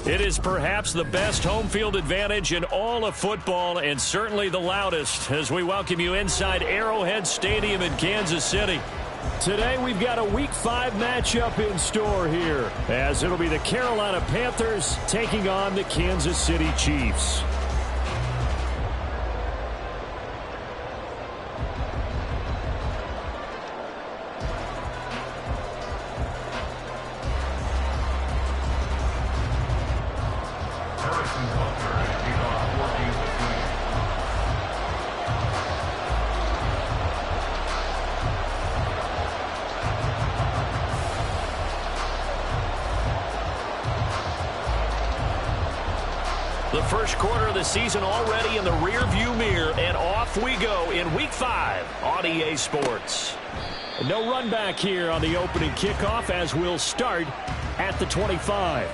It is perhaps the best home field advantage in all of football and certainly the loudest as we welcome you inside Arrowhead Stadium in Kansas City. Today we've got a Week 5 matchup in store here as it'll be the Carolina Panthers taking on the Kansas City Chiefs. The first quarter of the season already in the rearview mirror, and off we go in Week 5 on EA Sports. No run back here on the opening kickoff as we'll start at the 25.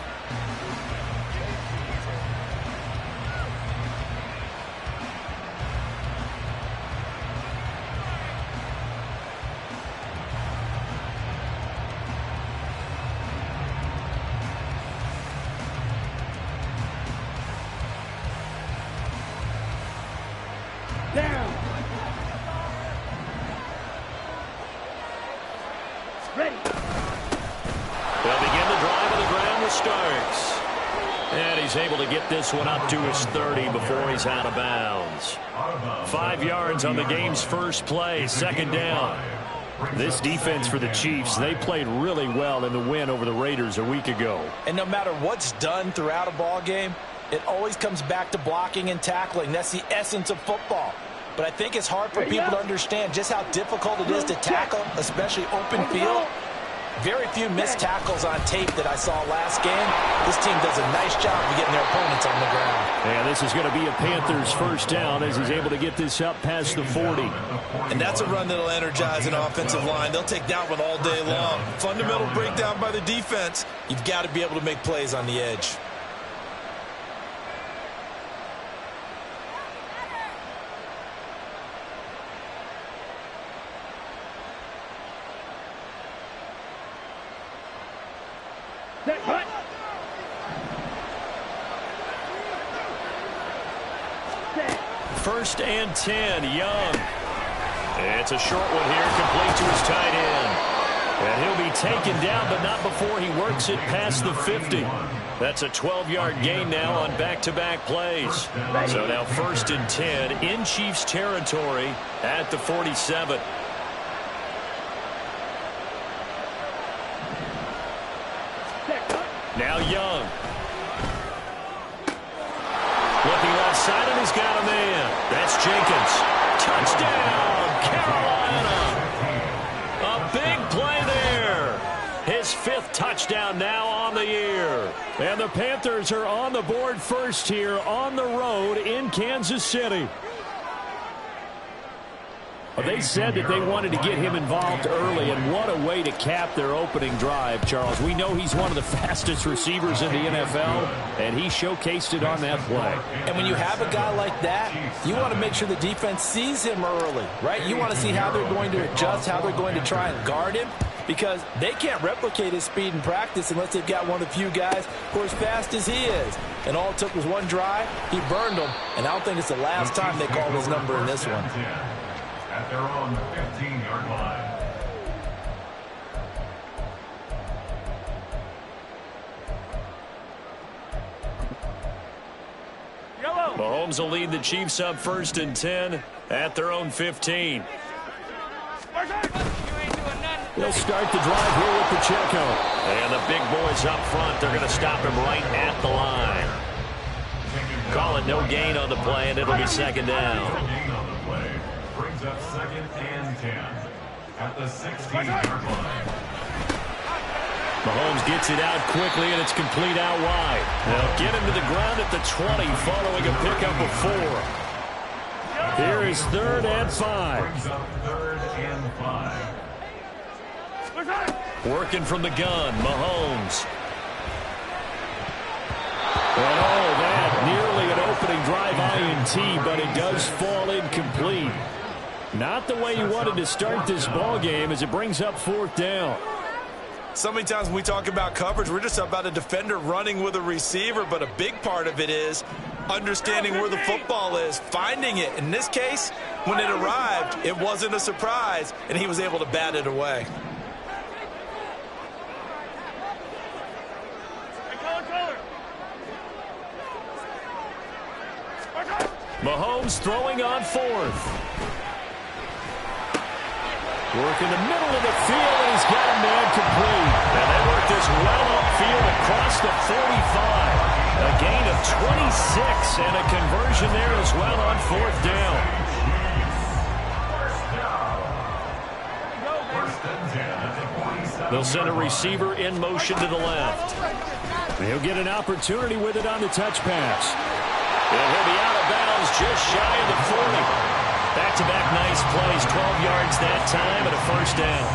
Able to get this one up to his 30 before he's out of bounds. 5 yards on the game's first play, second down. This defense for the Chiefs, they played really well in the win over the Raiders a week ago. And no matter what's done throughout a ball game, it always comes back to blocking and tackling. That's the essence of football. But I think it's hard for people to understand just how difficult it is to tackle, especially open field. Very few missed tackles on tape that I saw last game. This team does a nice job of getting their opponents on the ground. And this is going to be a Panthers first down as he's able to get this up past the 40. And that's a run that'll energize an offensive line. They'll take that one all day long. Fundamental breakdown by the defense. You've got to be able to make plays on the edge. First and 10, Young. It's a short one here, complete to his tight end. And he'll be taken down, but not before he works it past the 50. That's a 12-yard gain now on back-to-back plays. So now first and 10 in Chiefs territory at the 47. Now Young. Looking left side, and he's got a man. That's Jenkins. Touchdown, Carolina. A big play there. His 5th touchdown now on the year. And the Panthers are on the board first here on the road in Kansas City. They said that they wanted to get him involved early, and what a way to cap their opening drive, Charles. We know he's one of the fastest receivers in the NFL, and he showcased it on that play. And when you have a guy like that, you want to make sure the defense sees him early, right? You want to see how they're going to adjust, how they're going to try and guard him, because they can't replicate his speed in practice unless they've got one of the few guys who are as fast as he is. And all it took was one drive. He burned them, and I don't think it's the last time they called his number in this one. At their own 15-yard line. Mahomes will lead the Chiefs up first and 10 at their own 15. They'll start the drive here with Pacheco. And the big boys up front, they're going to stop him right at the line. Call it no gain on the play, and it'll be second down. Brings up second and 10 at the 16-yard line. Mahomes gets it out quickly, and it's complete out wide. They'll get him to the ground at the 20 following a pickup of 4. Here is 3rd and 5. Brings up 3rd and 5. Working from the gun, Mahomes. And all that, nearly an opening drive INT, but it does fall incomplete. Not the way you wanted to start this ball game as it brings up 4th down. So many times when we talk about coverage, we're just about a defender running with a receiver, but a big part of it is understanding where the football is, finding it. In this case, when it arrived, it wasn't a surprise, and he was able to bat it away. Mahomes throwing on fourth. Work in the middle of the field, and he's got a man complete. And they work this well upfield across the 45. A gain of 26 and a conversion there as well on fourth down. They'll send a receiver in motion to the left. He'll get an opportunity with it on the touch pass. And he'll be out of bounds just shy of the 40. Back-to-back nice plays, 12 yards that time and a first down.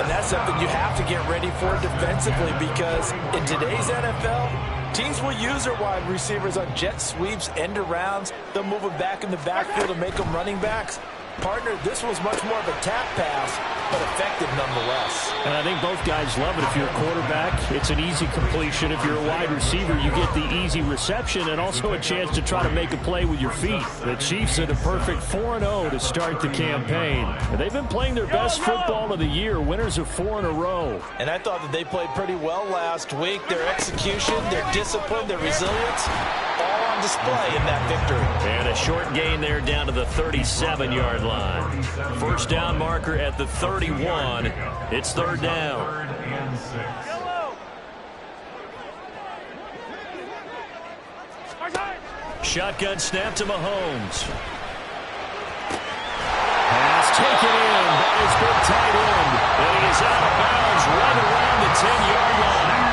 And that's something you have to get ready for defensively, because in today's NFL, teams will use their wide receivers on jet sweeps, end arounds. They'll move them back in the backfield and make them running backs. Partner, this was much more of a tap pass, but effective nonetheless. And I think both guys love it. If you're a quarterback, it's an easy completion. If you're a wide receiver, you get the easy reception and also a chance to try to make a play with your feet. The Chiefs are a perfect 4-0 to start the campaign. And they've been playing their best football of the year, winners of 4 in a row. And I thought that they played pretty well last week. Their execution, their discipline, their resilience, all on display in that victory. And a short gain there down to the 37-yard line. First down marker at the 31. It's third down. Third and 6. Shotgun snap to Mahomes. Pass taken in by his big tight end. And he is out of bounds right around the 10-yard line.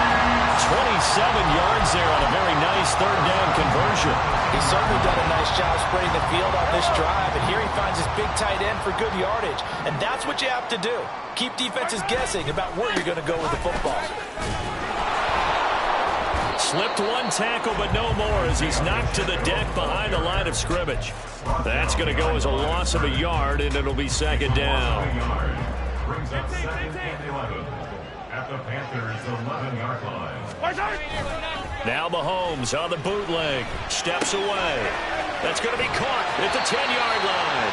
27 yards there on a very nice third down conversion. He's certainly done a nice job spreading the field on this drive, and here he finds his big tight end for good yardage. And that's what you have to do. Keep defenses guessing about where you're going to go with the football. Slipped one tackle, but no more as he's knocked to the deck behind the line of scrimmage. That's going to go as a loss of a yard, and it'll be second down. Brings up second and 11 at the Panthers' 11-yard line. Now Mahomes on the bootleg. Steps away. That's going to be caught at the 10-yard line.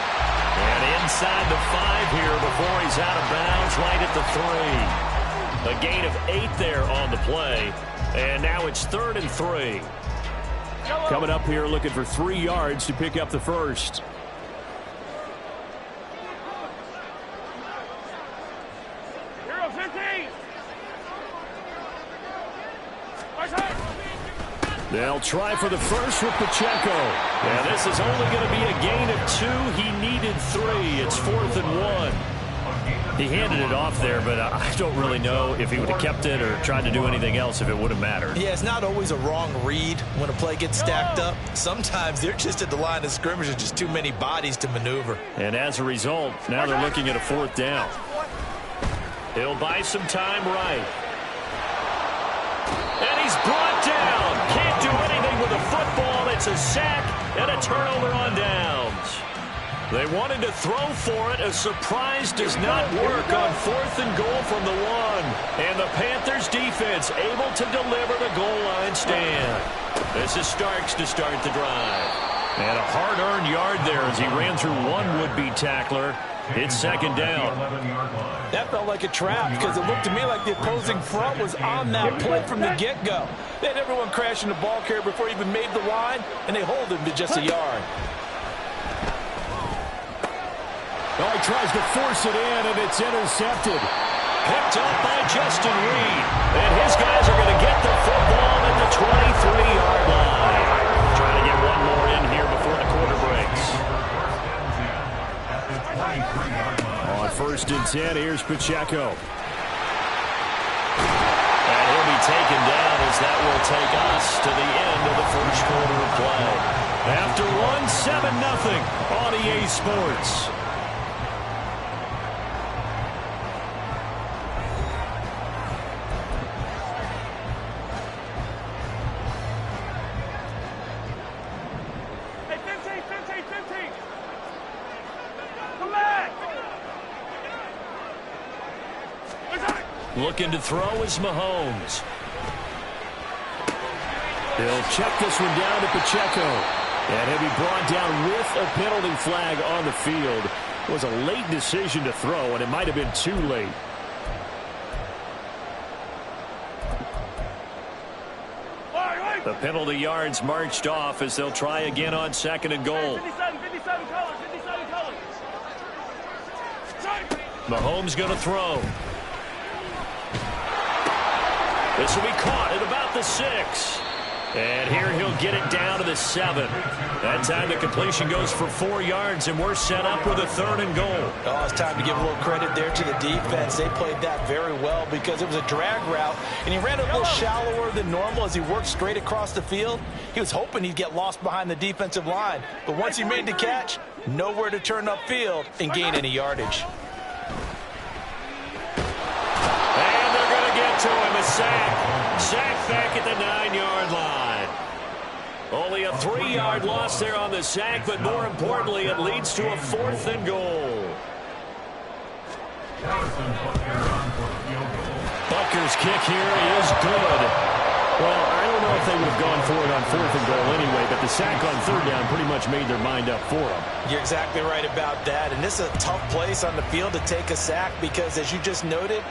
And inside the 5 here before he's out of bounds, right at the 3. A gain of 8 there on the play. And now it's 3rd and 3. Coming up here looking for 3 yards to pick up the first. They'll try for the first with Pacheco. And this is only going to be a gain of 2. He needed 3. It's 4th and 1. He handed it off there, but I don't really know if he would have kept it or tried to do anything else if it would have mattered. Yeah, it's not always a wrong read when a play gets stacked up. Sometimes they're just at the line of scrimmage and just too many bodies to maneuver. And as a result, now they're looking at a 4th down. He'll buy some time right. And he's brought down. Can't do anything with the football. It's a sack and a turnover on downs. They wanted to throw for it. A surprise does not work on 4th and goal from the 1. And the Panthers defense able to deliver the goal line stand. This is Starks to start the drive. And a hard-earned yard there as he ran through one would-be tackler. It's second down. That felt like a trap because it looked to me like the opposing front was on that play from the get-go. They had everyone crashing the ball carrier before he even made the line, and they hold him to just a yard. Oh, he tries to force it in, and it's intercepted. Picked up by Justin Reed. And his guys are going to get the football at the 23-yard line. Trying to get one more in here before the quarter breaks. On 1st and 10, here's Pacheco. And he'll be taken down as that will take us to the end of the first quarter of play. After one, 7-0 on EA Sports. Looking to throw is Mahomes. They'll check this one down to Pacheco. And he'll be brought down with a penalty flag on the field. It was a late decision to throw, and it might have been too late. The penalty yards marched off as they'll try again on 2nd and goal. 57 colors. Mahomes going to throw. This will be caught at about the 6. And here he'll get it down to the 7. That time the completion goes for 4 yards, and we're set up with a 3rd and goal. Oh, it's time to give a little credit there to the defense. They played that very well because it was a drag route, and he ran a little shallower than normal as he worked straight across the field. He was hoping he'd get lost behind the defensive line, but once he made the catch, nowhere to turn upfield and gain any yardage. And they're going to get to him. A sack. Sack back at the 9-yard line. Only a 3-yard loss there on the sack, but more importantly, it leads to a 4th and goal. Butker's kick here is good. Well, I don't know if they would have gone for it on 4th and goal anyway, but the sack on 3rd down pretty much made their mind up for them. You're exactly right about that, and this is a tough place on the field to take a sack because, as you just noted,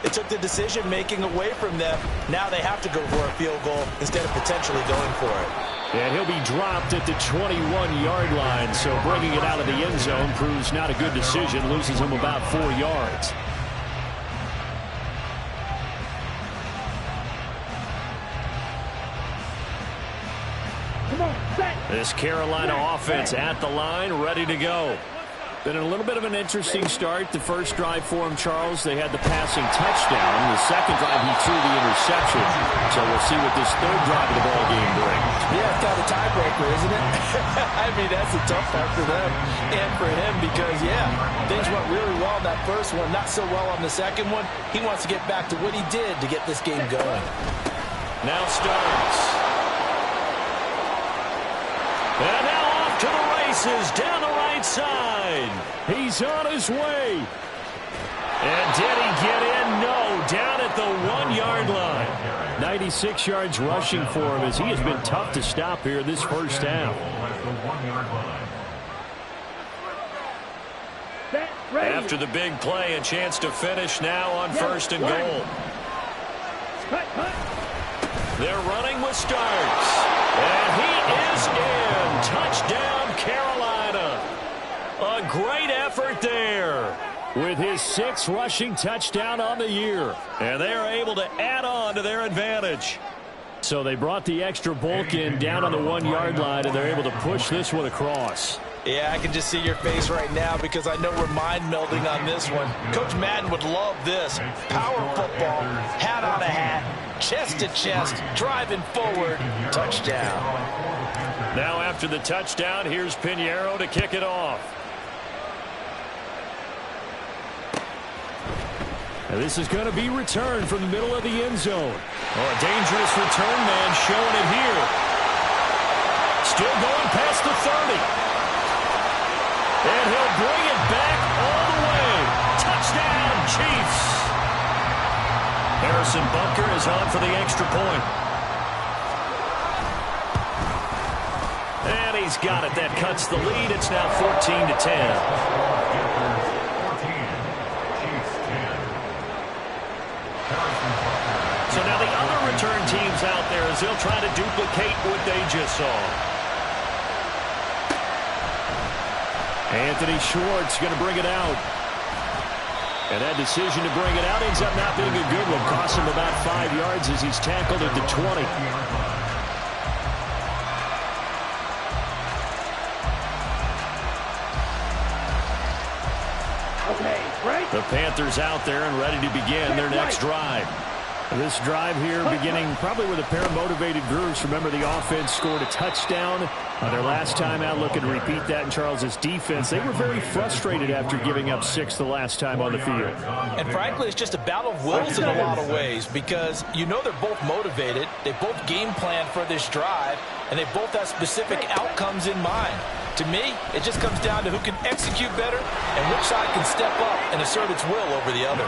it took the decision-making away from them. Now they have to go for a field goal instead of potentially going for it. And he'll be dropped at the 21-yard line, so bringing it out of the end zone proves not a good decision, loses him about 4 yards. This Carolina offense at the line, ready to go. Been a little bit of an interesting start. The first drive for him, Charles, they had the passing touchdown. The second drive, he threw the interception. So we'll see what this 3rd drive of the ball game brings. Yeah, it's kind of a tiebreaker, isn't it? I mean, that's a tough part for them and for him because, yeah, things went really well in that first one, not so well on the second one. He wants to get back to what he did to get this game going. Now Starks. And now off to the races down the right side. He's on his way. And did he get in? No, down at the 1-yard line. 96 yards rushing for him as he has been tough to stop here this first half. After the big play, a chance to finish now on 1st and goal. They're running with Starks. And he is in. Touchdown, Carolina. A great effort there. With his 6th rushing touchdown on the year. And they are able to add on to their advantage. So they brought the extra bulk in down on the 1-yard line, and they're able to push this one across. Yeah, I can just see your face right now because I know we're mind melding on this one. Coach Madden would love this. Power football, hat on a hat, chest to chest, driving forward, touchdown. Now after the touchdown, here's Pinheiro to kick it off. And this is going to be returned from the middle of the end zone. Oh, a dangerous return man showing it here. Still going past the 30. And he'll bring it back all the way. Touchdown, Chiefs. Harrison Butker is on for the extra point. And he's got it. That cuts the lead. It's now 14-10. So now the other return teams out there as they'll try to duplicate what they just saw. Anthony Schwartz going to bring it out. And that decision to bring it out ends up not being a good one. Costs him about 5 yards as he's tackled at the 20. The Panthers out there and ready to begin their next drive. This drive here beginning probably with a pair of motivated groups. Remember, the offense scored a touchdown their last time out. Looking to repeat that in Charles's defense. They were very frustrated after giving up 6 the last time on the field. And frankly, it's just a battle of wills in a lot of ways because you know they're both motivated. They both game plan for this drive, and they both have specific outcomes in mind. To me, it just comes down to who can execute better and which side can step up and assert its will over the other.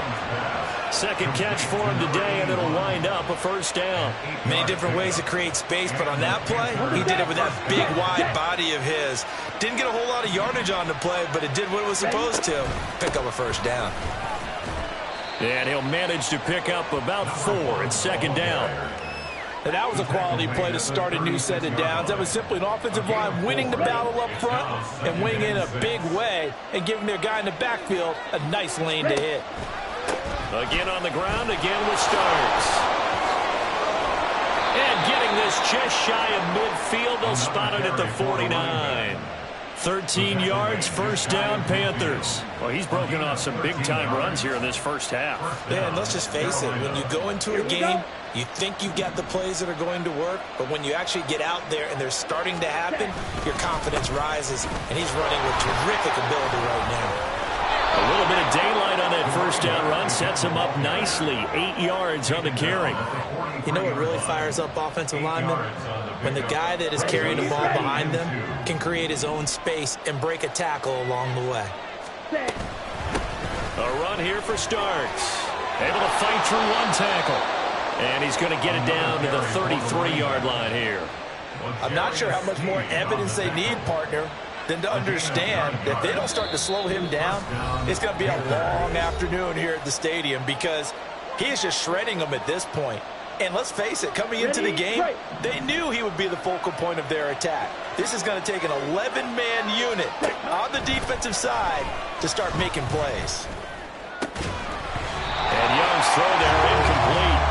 Second catch for him today, and it'll wind up a first down. Many different ways to create space, but on that play, he did it with that big, wide body of his. Didn't get a whole lot of yardage on the play, but it did what it was supposed to. Pick up a first down. And he'll manage to pick up about 4 at second down. And that was a quality play to start a new set of downs. That was simply an offensive line winning the battle up front and winning in a big way and giving their guy in the backfield a nice lane to hit. Again on the ground, again with Starks. And getting this just shy of midfield, they'll spot it at the 49. 13 yards, first down, Panthers. Well, he's broken off some big-time runs here in this first half. Yeah, and let's just face it, when you go into a game, you think you've got the plays that are going to work, but when you actually get out there and they're starting to happen, your confidence rises, and he's running with terrific ability right now. A little bit of daylight on that first down run sets him up nicely. 8 yards on the carry. You know what really fires up offensive linemen? When the guy that is carrying the ball behind them can create his own space and break a tackle along the way. A run here for Starks. Able to fight through one tackle. And he's going to get it down to the 33-yard line here. I'm not sure how much more evidence they need, partner, than to understand that if they don't start to slow him down, it's going to be a long afternoon here at the stadium because he is just shredding them at this point. And let's face it, coming into the game, they knew he would be the focal point of their attack. This is going to take an 11-man unit on the defensive side to start making plays. And Young's throw there incomplete.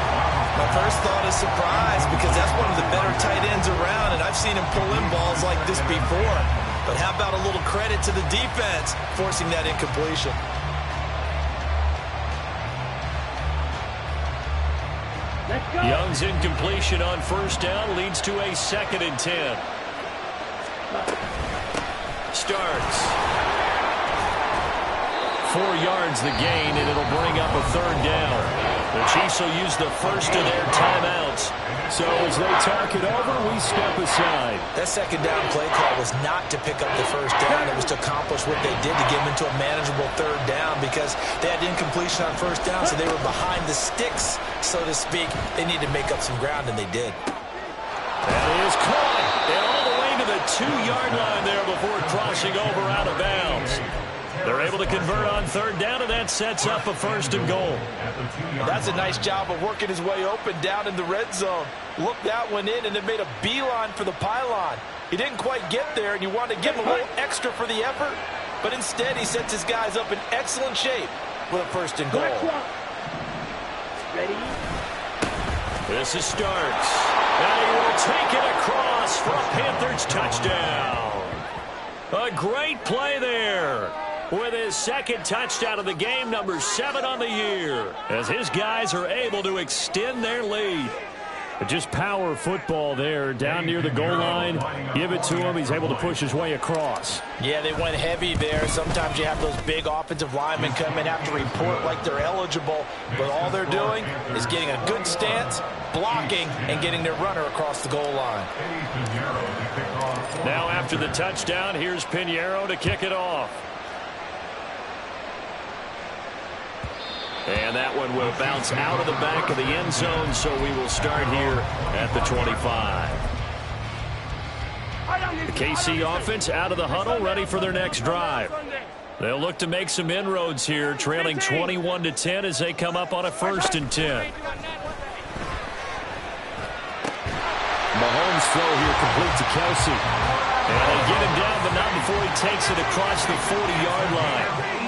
My first thought is surprise because that's one of the better tight ends around, and I've seen him pull in balls like this before. But how about a little credit to the defense forcing that incompletion? Young's incompletion on first down leads to a 2nd and 10. Starks. 4 yards the gain, and it'll bring up a 3rd down. The Chiefs will use the first of their timeouts. So as they talk it over, we step aside. That 2nd down play call was not to pick up the first down. It was to accomplish what they did to get them into a manageable 3rd down because they had incompletion on first down, so they were behind the sticks, so to speak. They needed to make up some ground, and they did. That is caught. And all the way to the 2-yard line there before crossing over out of bounds. They're able to convert on 3rd down, and that sets up a 1st and goal. That's a nice job of working his way open down in the red zone. Looked that one in and then made a beeline for the pylon. He didn't quite get there, and you want to give him a little extra for the effort, but instead he sets his guys up in excellent shape with a 1st and goal. Ready? This is Starks. And he will take it across for a Panthers touchdown. A great play there. With his 2nd touchdown of the game, number 7 on the year, as his guys are able to extend their lead. But just power football there, down near the goal line. Give it to him. He's able to push his way across. Yeah, they went heavy there. Sometimes you have those big offensive linemen come and have to report like they're eligible, but all they're doing is getting a good stance, blocking, and getting their runner across the goal line. Now after the touchdown, here's Pinheiro to kick it off. And that one will bounce out of the back of the end zone, so we will start here at the 25. The KC offense out of the huddle, ready for their next drive. They'll look to make some inroads here, trailing 21-10 as they come up on a 1st and 10. Mahomes' throw here complete to Kelsey. And they get him down, but not before he takes it across the 40-yard line.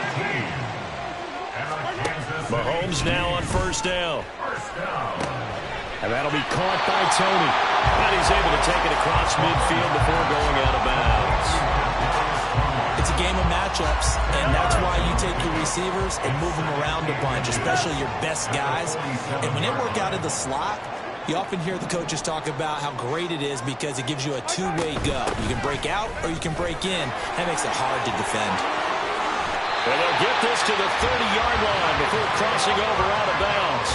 Mahomes now on 1st down. And that'll be caught by Tony. And he's able to take it across midfield before going out of bounds. It's a game of matchups, and that's why you take your receivers and move them around a bunch, especially your best guys. And when they work out of the slot, you often hear the coaches talk about how great it is because it gives you a two-way go. You can break out or you can break in. That makes it hard to defend. And they'll get this to the 30-yard line before crossing over out of bounds.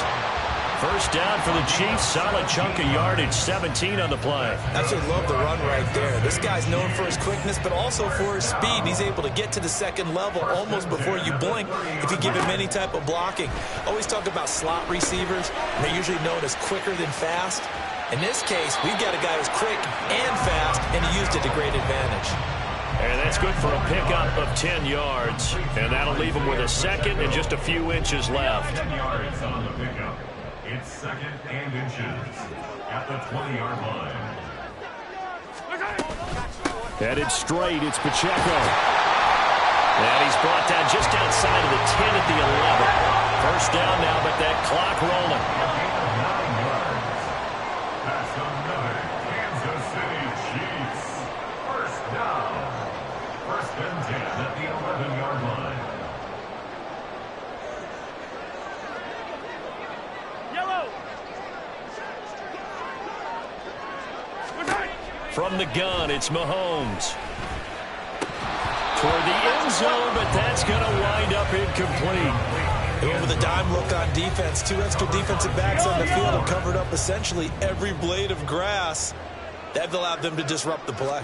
First down for the Chiefs. Solid chunk of yardage. 17 on the play. Absolutely love the run right there. This guy's known for his quickness, but also for his speed. And he's able to get to the second level almost before you blink if you give him any type of blocking. Always talk about slot receivers, and they're usually known as quicker than fast. In this case, we've got a guy who's quick and fast, and he used it to great advantage. And that's good for a pickup of 10 yards. And that'll leave him with a second and just a few inches left. 10 yards on the pickup. It's second and inches at the 20-yard line. Headed straight, it's Pacheco. And he's brought down just outside of the 10 at the 11. First down now, but that clock rolling. 9 yards. That's another Kansas City Chiefs. First down. First and 10 at the 11-yard line. From the gun, it's Mahomes. Toward the end zone, but that's going to wind up incomplete. And with a dime look on defense, 2 extra defensive backs on the field have covered up essentially every blade of grass. That allowed them to disrupt the play.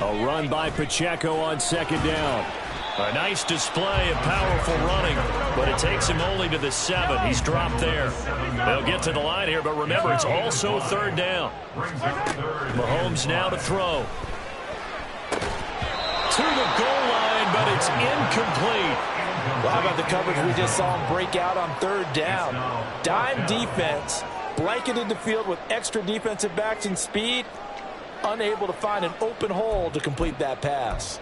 A run by Pacheco on second down. A nice display of powerful running, but it takes him only to the 7. He's dropped there. They'll get to the line here, but remember, it's also third down. Mahomes now to throw. To the goal line, but it's incomplete. Well, how about the coverage we just saw him break out on third down? Dime defense, blanketed the field with extra defensive backs and speed, unable to find an open hole to complete that pass.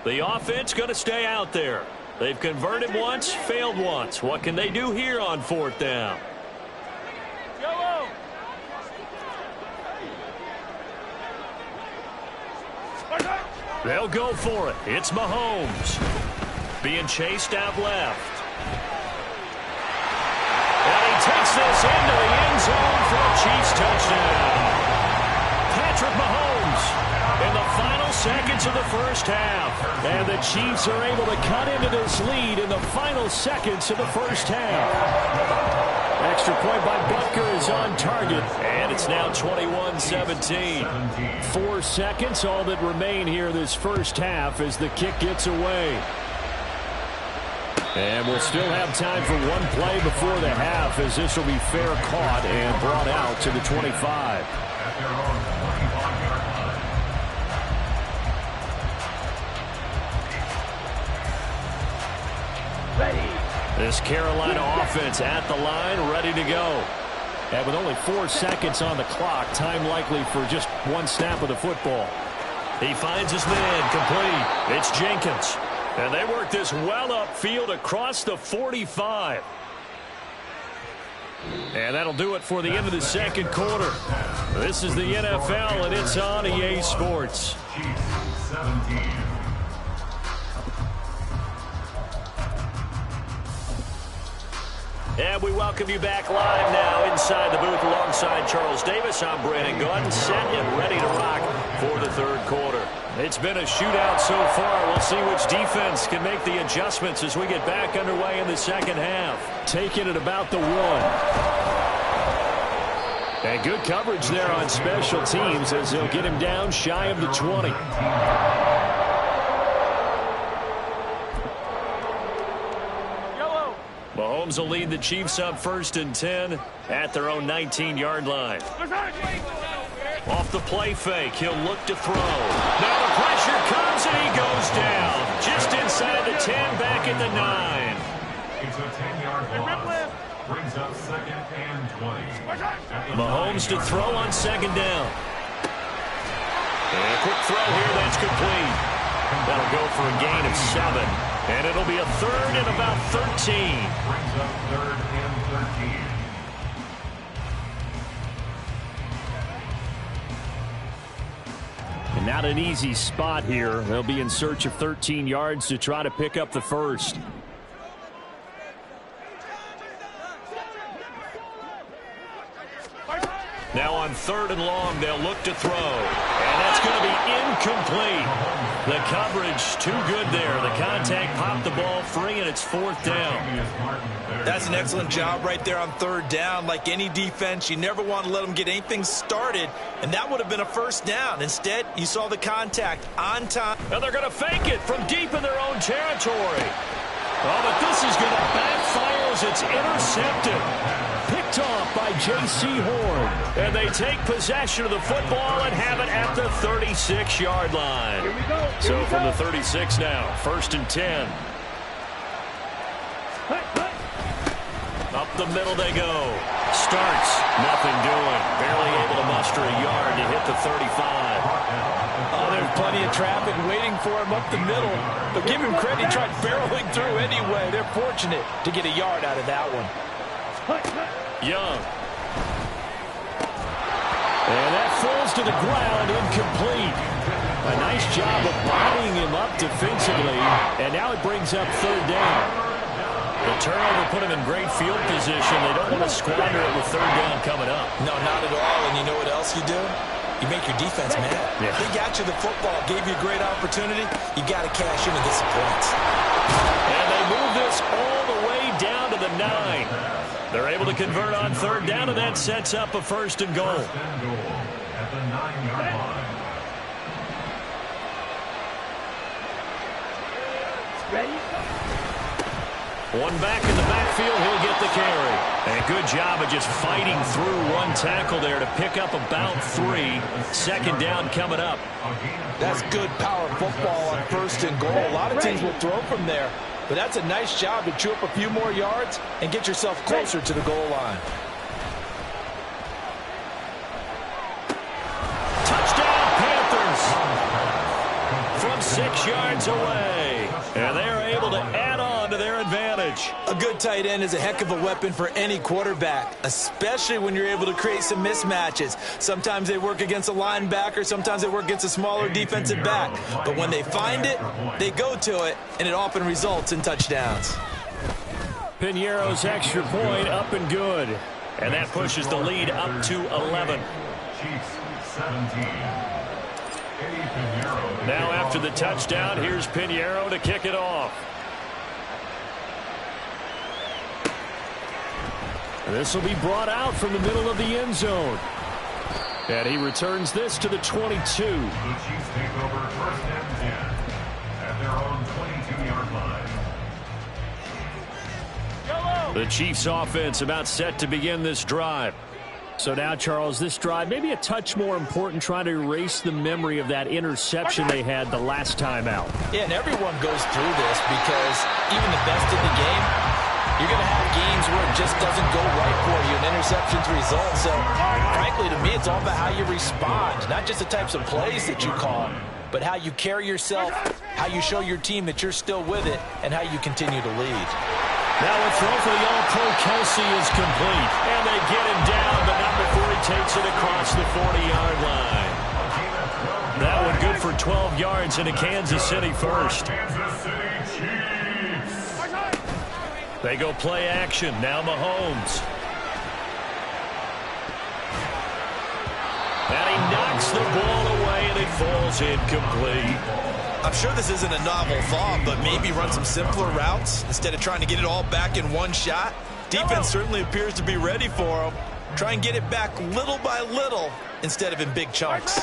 The offense going to stay out there. They've converted once, failed once. What can they do here on fourth down? They'll go for it. It's Mahomes. Being chased out left. And he takes this into the end zone for a Chiefs touchdown. Patrick Mahomes in the final seconds of the first half. And the Chiefs are able to cut into this lead in the final seconds of the first half. Extra point by Butker is on target. And it's now 21-17. 4 seconds, all that remain here this first half as the kick gets away. And we'll still have time for one play before the half as this will be fair caught and brought out to the 25. This Carolina offense at the line, ready to go. And with only 4 seconds on the clock, time likely for just one snap of the football. He finds his man, complete. It's Jenkins. And they work this well upfield across the 45. And that'll do it for the end of the second quarter. This is the NFL, and it's on EA Sports. Chiefs 17. And we welcome you back live now inside the booth alongside Charles Davis. I'm Brandon Gunn, set and ready to rock for the third quarter. It's been a shootout so far. We'll see which defense can make the adjustments as we get back underway in the second half. Taking it about the 1. And good coverage there on special teams as they'll get him down shy of the 20. Mahomes will lead the Chiefs up first and 10 at their own 19-yard line. Off the play fake, he'll look to throw. Now the pressure comes and he goes down. Just inside the 10, back at the 9. It's a 10-yard loss. Brings up second and 20. Mahomes to throw on second down. And a quick throw here, that's complete. That'll go for a gain of 7. And it'll be a third and about 13. Brings up third and 13. And not an easy spot here. They'll be in search of 13 yards to try to pick up the first. Now on third and long, they'll look to throw. And that's going to be incomplete. The coverage too good there. The contact popped the ball free, and it's fourth down. That's an excellent job right there on third down. Like any defense, you never want to let them get anything started, and that would have been a first down. Instead, you saw the contact on time. And they're going to fake it from deep in their own territory. Oh, but this is going to backfire as it's intercepted. Picked off by J.C. Horn. And they take possession of the football and have it at the 36-yard line. Here we go. So from the 36 now, 1st and 10. Up the middle they go. Starts, nothing doing. Barely able to muster a yard to hit the 35. Oh, there's plenty of traffic waiting for him up the middle. But give him credit, he tried barreling through anyway. They're fortunate to get a yard out of that one. Young. And that falls to the ground, incomplete. A nice job of bodying him up defensively. And now it brings up third down. The turnover put him in great field position. They don't want to squander it with third down coming up. No, not at all. And you know what else you do? You make your defense mad. Yeah. They got you the football, gave you a great opportunity. You got to cash in and get some points. And they move this all the way down to the 9. They're able to convert on third down, and that sets up a 1st and goal. First and goal at the 9-yard line. Ready? One back in the backfield, he'll get the carry. And good job of just fighting through one tackle there to pick up about 3. Second down coming up. That's good power football on 1st and goal. A lot of teams will throw from there. But that's a nice job to chew up a few more yards and get yourself closer to the goal line. Touchdown, Panthers! From 6 yards away. And they're able to add on to their advantage. A good tight end is a heck of a weapon for any quarterback, especially when you're able to create some mismatches. Sometimes they work against a linebacker, sometimes they work against a smaller defensive back. But when they find it, they go to it, and it often results in touchdowns. Piñeiro's extra point up and good. And that pushes the lead up to 11. Chiefs 17. Now after the touchdown, here's Piñeiro to kick it off. This will be brought out from the middle of the end zone. And he returns this to the 22. The Chiefs take over 1st and 10 at their own 22-yard line. The Chiefs offense about set to begin this drive. So now, Charles, this drive maybe a touch more important, trying to erase the memory of that interception they had the last time out. Yeah, and everyone goes through this because even the best in the game, you're going to have games where it just doesn't go right for you, and interceptions result. So, frankly, to me, it's all about how you respond, not just the types of plays that you call, but how you carry yourself, how you show your team that you're still with it, and how you continue to lead. Now a throw for the All-Pro Kelsey is complete. And they get him down, but not before he takes it across the 40-yard line. That one good for 12 yards into Kansas City first. Kansas City Chiefs. They go play action. Now Mahomes. And he knocks the ball away, and it falls incomplete. I'm sure this isn't a novel thought, but maybe run some simpler routes instead of trying to get it all back in one shot. Defense certainly appears to be ready for them. Try and get it back little by little instead of in big chunks.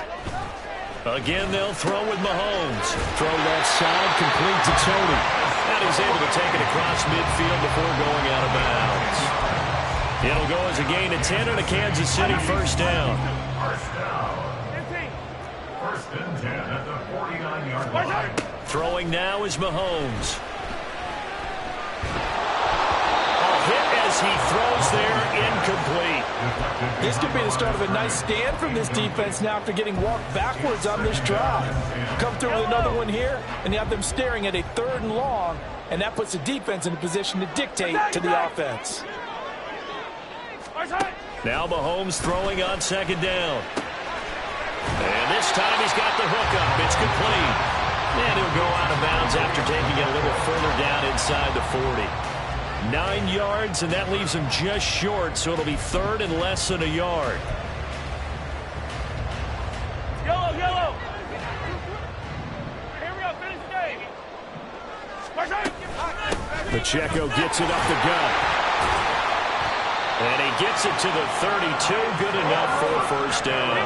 Again, they'll throw with Mahomes. Throw left side, complete to Tony. And he's able to take it across midfield before going out of bounds. It'll go as a gain of 10 and a Kansas City first down. First down. 1st and 10 at the 49-yard line. Throwing now is Mahomes. A hit as he throws there, incomplete. This could be the start of a nice stand from this defense now after getting walked backwards on this drive. Come through with another one here, and you have them staring at a 3rd and long, and that puts the defense in a position to dictate to the offense. Now Mahomes throwing on 2nd down. And this time he's got the hook up. It's complete. And he'll go out of bounds after taking it a little further down inside the 40. 9 yards, and that leaves him just short, so it'll be 3rd and less than a yard. Yellow, yellow. Pacheco gets it up the gut. And he gets it to the 32. Good enough for a first down.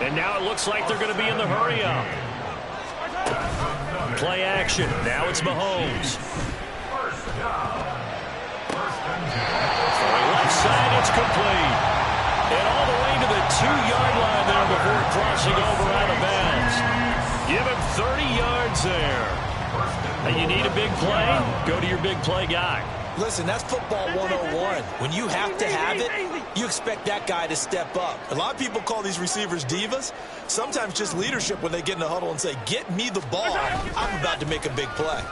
And now it looks like they're going to be in the hurry-up. Play action. Now it's Mahomes. Left side, it's complete. And all the way to the 2-yard line there before crossing over out of bounds. Give him 30 yards there. And you need a big play? Go to your big play guy. Listen, that's football 101. When you have to have it, you expect that guy to step up. A lot of people call these receivers divas. Sometimes just leadership when they get in the huddle and say, get me the ball. I'm about to make a big play.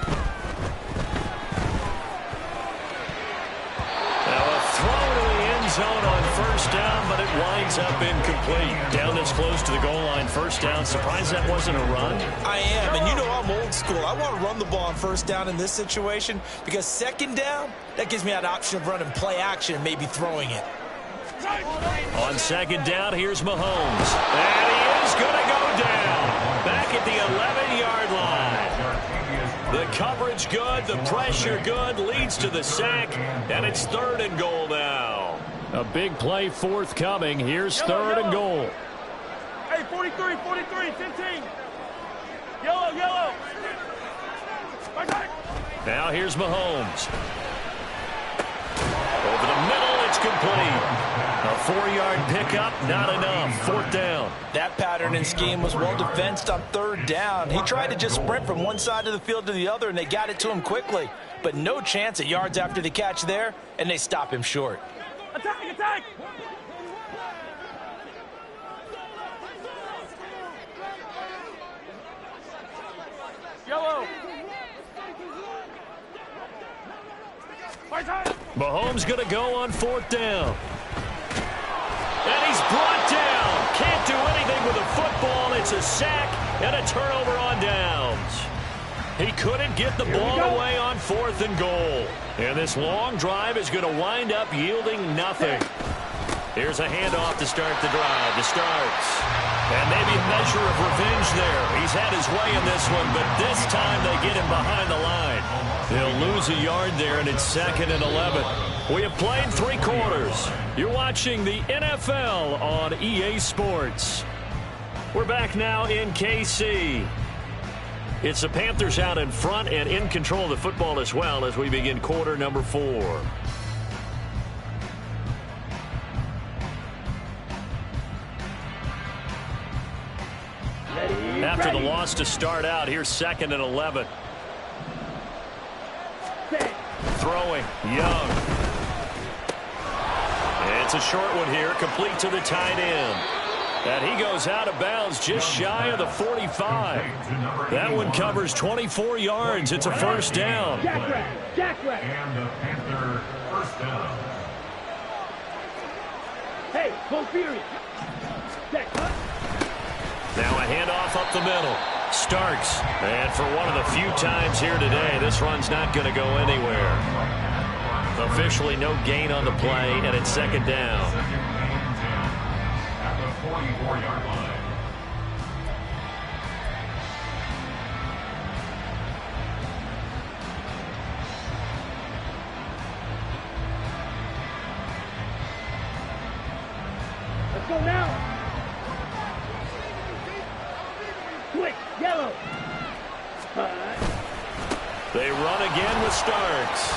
Zone on first down, but it winds up incomplete. Down this close to the goal line, first down. Surprised that wasn't a run? I am, and you know I'm old school. I want to run the ball on first down in this situation because second down, that gives me an option of running play action and maybe throwing it. On second down, here's Mahomes. And he is going to go down. Back at the 11-yard line. The coverage good, the pressure good, leads to the sack, and it's 3rd and goal now. A big play forthcoming. Here's 3rd and goal. Hey, 43, 15. Yellow. Now here's Mahomes. Over the middle, it's complete. A 4-yard pickup, not enough. 4th down. That pattern and scheme was well defensed on 3rd down. He tried to just sprint from one side of the field to the other, and they got it to him quickly. But no chance at yards after the catch there, and they stop him short. Attack! Yellow! Mahomes going to go on 4th down. And he's brought down. Can't do anything with a football. It's a sack and a turnover on downs. He couldn't get the ball away on 4th and goal. And this long drive is going to wind up yielding nothing. Here's a handoff to start the drive. The starts. And maybe a measure of revenge there. He's had his way in this one, but this time they get him behind the line. They'll lose a yard there, and it's 2nd and 11. We have played 3 quarters. You're watching the NFL on EA Sports. We're back now in KC. It's the Panthers out in front and in control of the football as well as we begin quarter number 4. After the loss to start out, here's 2nd and 11. Throwing, Young. It's a short one here, complete to the tight end. And he goes out of bounds just shy of the 45. That one covers 24 yards. It's a first down. And the Panther first down. Hey, full period. Now a handoff up the middle. Starks. And for one of the few times here today, this run's not going to go anywhere. Officially no gain on the play, and it's 2nd down. At the 44-yard line. Let's go now. Quick, yellow. They run again with Starks.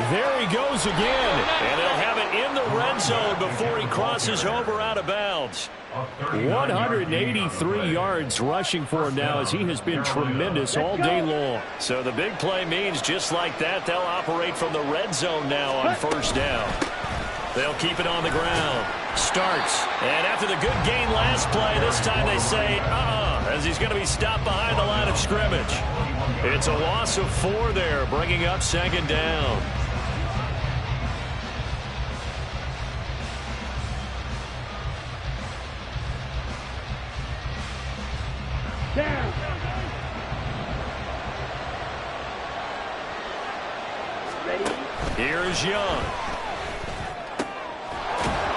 There he goes again. And they'll have it in the red zone before he crosses over out of bounds. 183 yards rushing for him now as he has been tremendous all day long. So the big play means just like that, they'll operate from the red zone now on first down. They'll keep it on the ground. Starts. And after the good gain last play, this time they say, as he's going to be stopped behind the line of scrimmage. It's a loss of 4 there, bringing up 2nd down. Down. Ready? Here's Young.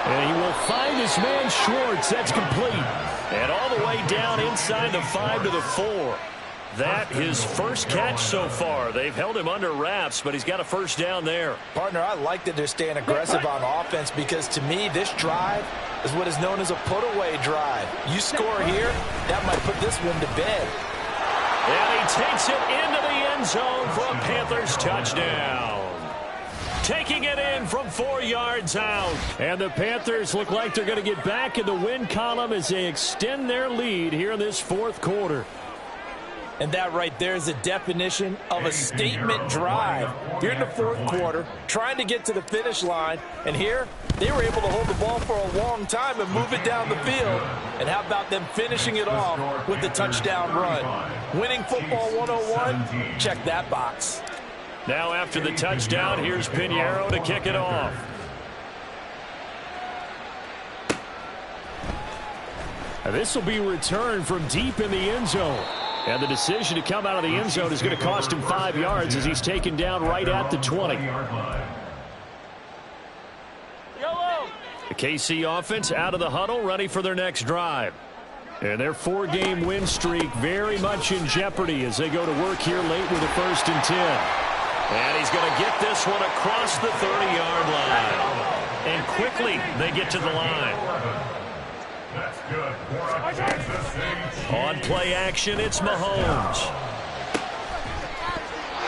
And he will find his man Schwartz. That's complete. And all the way down inside the 5 to the 4. that his first catch so far. They've held him under wraps, but he's got a first down there. Partner, I like that they're staying aggressive on offense because, to me, this drive is what is known as a put-away drive. You score here, that might put this one to bed. And he takes it into the end zone for a Panthers touchdown. Taking it in from 4 yards out. And the Panthers look like they're going to get back in the win column as they extend their lead here in this fourth quarter. And that right there is a definition of a statement drive. You're in the fourth quarter, trying to get to the finish line, and here they were able to hold the ball for a long time and move it down the field. And how about them finishing it off with the touchdown run? Winning football 101, check that box. Now after the touchdown, here's Pinheiro to kick it off. This will be returned from deep in the end zone. And the decision to come out of the end zone is going to cost him 5 yards as he's taken down right at the 20. The KC offense out of the huddle, ready for their next drive. And their 4-game win streak very much in jeopardy as they go to work here late with a 1st and 10. And he's going to get this one across the 30-yard line. And quickly they get to the line. That's good for a Kansas City Chiefs. On play action, it's Mahomes.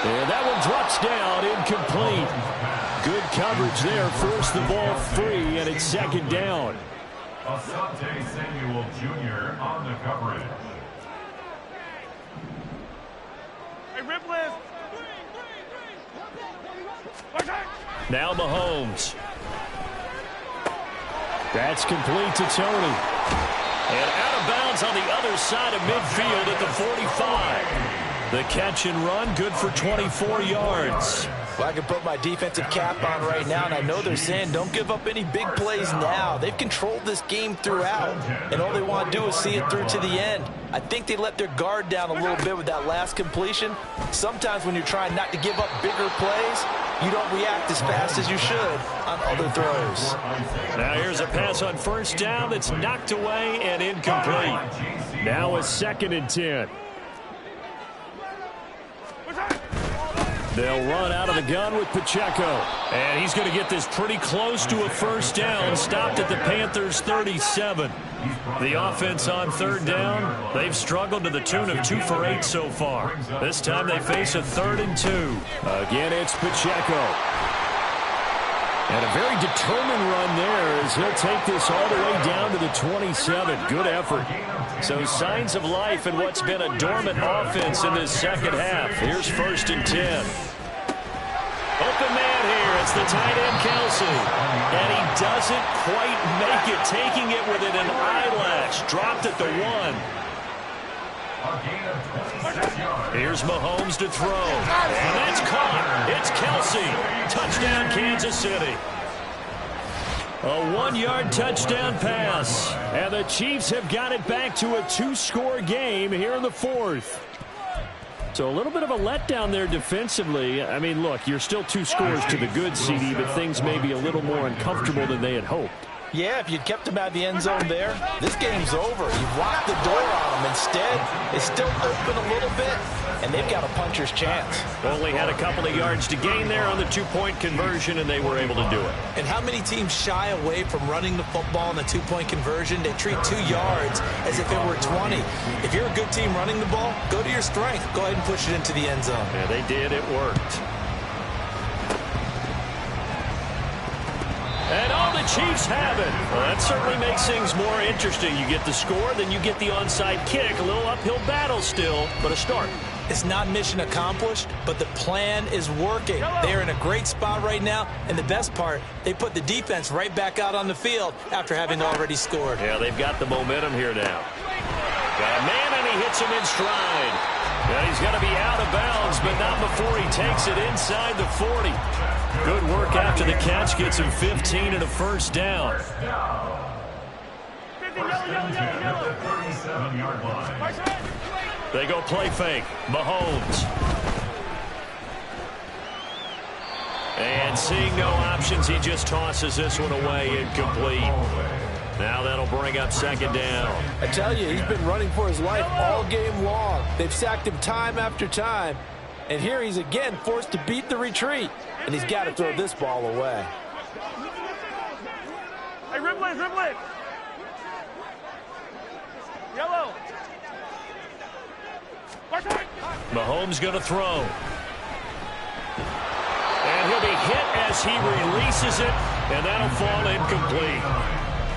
And that one drops down, incomplete. Good coverage there, forced the ball free, and it's 2nd down. Asante Samuel Jr. on the coverage. Hey, Ripley. Now Mahomes. That's complete to Tony. And out of bounds on the other side of midfield at the 45. The catch and run, good for 24 yards. Well, I can put my defensive cap on right now, and I know they're saying don't give up any big plays now. They've controlled this game throughout, and all they want to do is see it through to the end. I think they let their guard down a little bit with that last completion. Sometimes when you're trying not to give up bigger plays, you don't react as fast as you should on other throws. Now here's a pass on 1st down that's knocked away and incomplete. Now a 2nd and 10. They'll run out of the gun with Pacheco. And he's going to get this pretty close to a 1st down, stopped at the Panthers' 37. The offense on 3rd down, they've struggled to the tune of 2 for 8 so far. This time they face a 3rd and 2. Again, it's Pacheco. And a very determined run there as he'll take this all the way down to the 27. Good effort. So signs of life in what's been a dormant offense in this second half. Here's 1st and 10. Open man here. It's the tight end, Kelce. And he doesn't quite make it, taking it within an eyelash. Dropped at the 1. Here's Mahomes to throw. And that's caught. It's Kelce. Touchdown, Kansas City. A 1-yard touchdown pass. And the Chiefs have got it back to a 2-score game here in the 4th. So a little bit of a letdown there defensively. I mean, look, you're still 2 scores to the good, CD, but things may be a little more uncomfortable than they had hoped. Yeah, if you'd kept him out of the end zone there, this game's over. You've locked the door on him. Instead, it's still open a little bit, and they've got a puncher's chance. Only had a couple of yards to gain there on the 2-point conversion, and they were able to do it. And how many teams shy away from running the football in the 2-point conversion? They treat 2 yards as if it were 20. If you're a good team running the ball, go to your strength. Go ahead and push it into the end zone. Yeah, they did. It worked. And all the Chiefs have it. Well, that certainly makes things more interesting. You get the score, then you get the onside kick. A little uphill battle still, but a start. It's not mission accomplished, but the plan is working. They're in a great spot right now, and the best part, they put the defense right back out on the field after having already scored. Yeah, they've got the momentum here now. Got a man, and he hits him in stride. Yeah, he's going to be out of bounds, but not before he takes it inside the 40. Good work after the catch, gets him 15 and a 1st down. 37-yard line. They go play fake. Mahomes. And seeing no options, he just tosses this one away, incomplete. Now that'll bring up second down. I tell you, he's been running for his life all game long. They've sacked him time after time. And here he's again forced to beat the retreat. And he's got to throw this ball away. Hey, Ripley, Ripley. Yellow. Mahomes going to throw. And he'll be hit as he releases it, and that'll fall incomplete.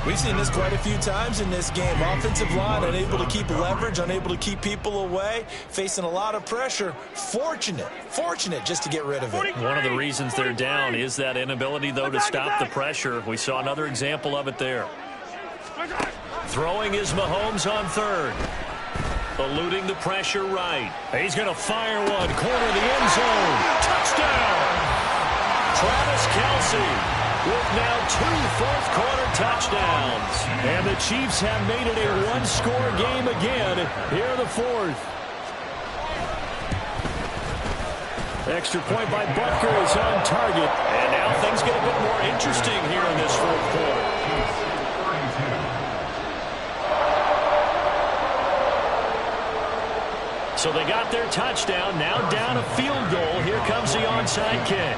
We've seen this quite a few times in this game. Offensive line unable to keep leverage, unable to keep people away, facing a lot of pressure. Fortunate just to get rid of it. One of the reasons they're down is that inability, though, to stop the pressure. We saw another example of it there. Throwing is Mahomes on third. Eluding the pressure right. He's going to fire one. Corner of the end zone. Touchdown! Travis Kelce with now 2 fourth-quarter touchdowns. And the Chiefs have made it a one-score game again here in the fourth. Extra point by Butker is on target. And now things get a bit more interesting here in this fourth quarter. So they got their touchdown. Now down a field goal. Here comes the onside kick.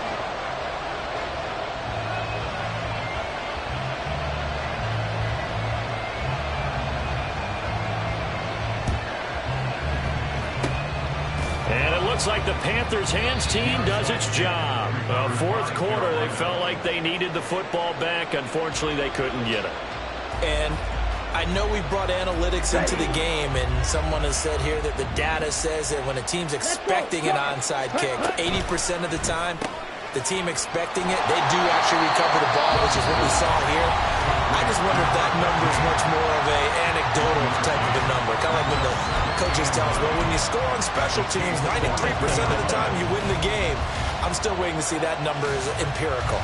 And it looks like the Panthers' hands team does its job. Fourth quarter, they felt like they needed the football back. Unfortunately, they couldn't get it. And I know we brought analytics into the game, and someone has said here that the data says that when a team's expecting an onside kick, 80% of the time, the team expecting it, they do actually recover the ball, which is what we saw here. I just wonder if that number is much more of an anecdotal type of a number. Kind of like when the coaches tell us, well, when you score on special teams, 93% of the time you win the game. I'm still waiting to see that number is empirical.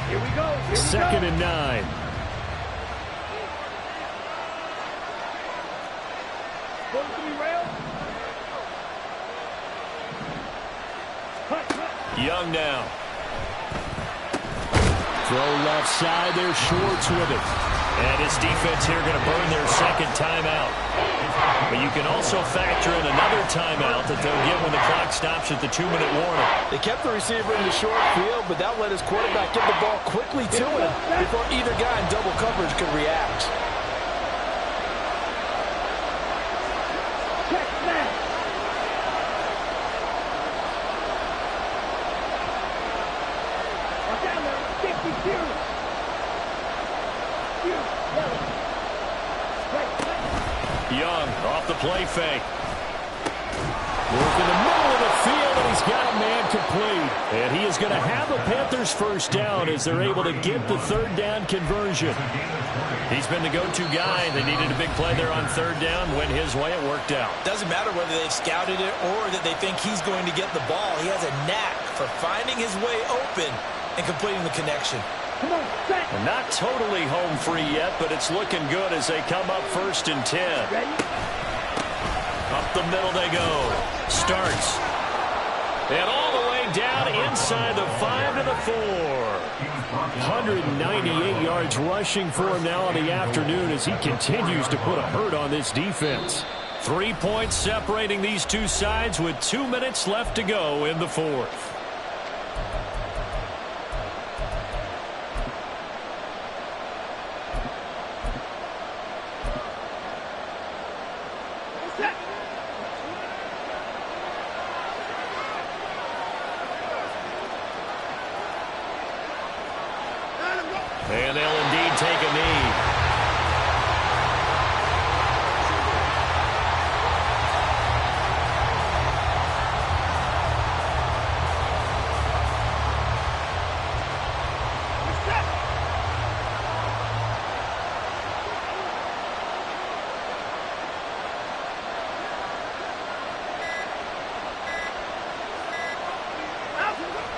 Here we go. Second and 9. Supposed to be rail. Young now. Throw left side. They're Schwartz with it. And his defense here going to burn their second timeout. But you can also factor in another timeout that they'll get when the clock stops at the 2-minute warning. They kept the receiver in the short field, but that let his quarterback get the ball quickly to him before either guy in double coverage could react. Check snap. Watch out now. 52. Young off the play fake. Work in the middle of the field, and he's got a man complete. And he is going to have the Panthers first down as they're able to get the third down conversion. He's been the go-to guy. They needed a big play there on third down. Went his way. It worked out. Doesn't matter whether they've scouted it or that they think he's going to get the ball. He has a knack for finding his way open and completing the connection. Come on, set. And not totally home free yet, but it's looking good as they come up 1st and 10. Ready? Up the middle they go. Starts. And all the way down inside the 5 to the 4. 198 yards rushing for him now in the afternoon as he continues to put a hurt on this defense. 3 points separating these two sides with 2 minutes left to go in the fourth. And they'll indeed take a knee.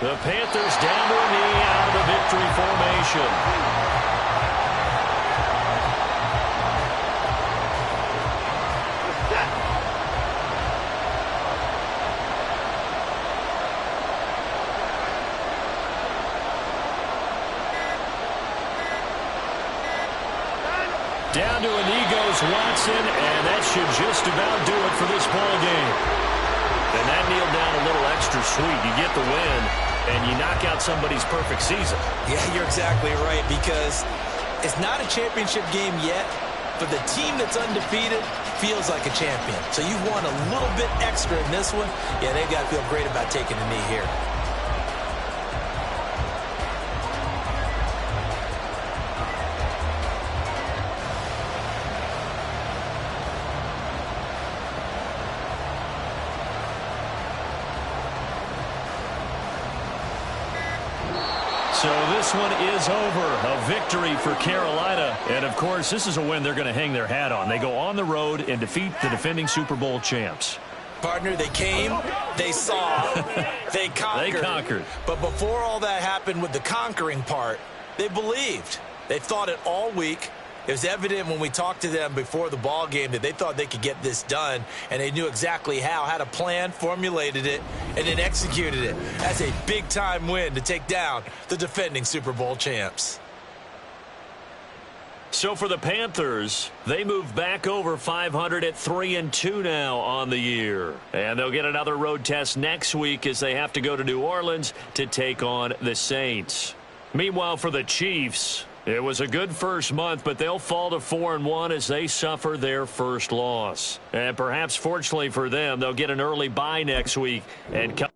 The Panthers down to a knee out of the victory formation. Johnson, and that should just about do it for this ball game. And that kneeled down a little extra sweet. You get the win, and you knock out somebody's perfect season. Yeah, you're exactly right, because it's not a championship game yet, but the team that's undefeated feels like a champion. So you've won a little bit extra in this one. Yeah, they've got to feel great about taking a knee here. So this one is over. A victory for Carolina. And, of course, this is a win they're going to hang their hat on. They go on the road and defeat the defending Super Bowl champs. Partner, they came, they saw, they conquered. They conquered. But before all that happened with the conquering part, they believed. They thought it all week. It was evident when we talked to them before the ball game that they thought they could get this done, and they knew exactly how, had a plan, formulated it, and then executed it. That's a big-time win to take down the defending Super Bowl champs. So for the Panthers, they move back over 500 at 3-2 now on the year. And they'll get another road test next week as they have to go to New Orleans to take on the Saints. Meanwhile, for the Chiefs, it was a good first month, but they'll fall to 4-1 as they suffer their first loss. And perhaps fortunately for them, they'll get an early bye next week and come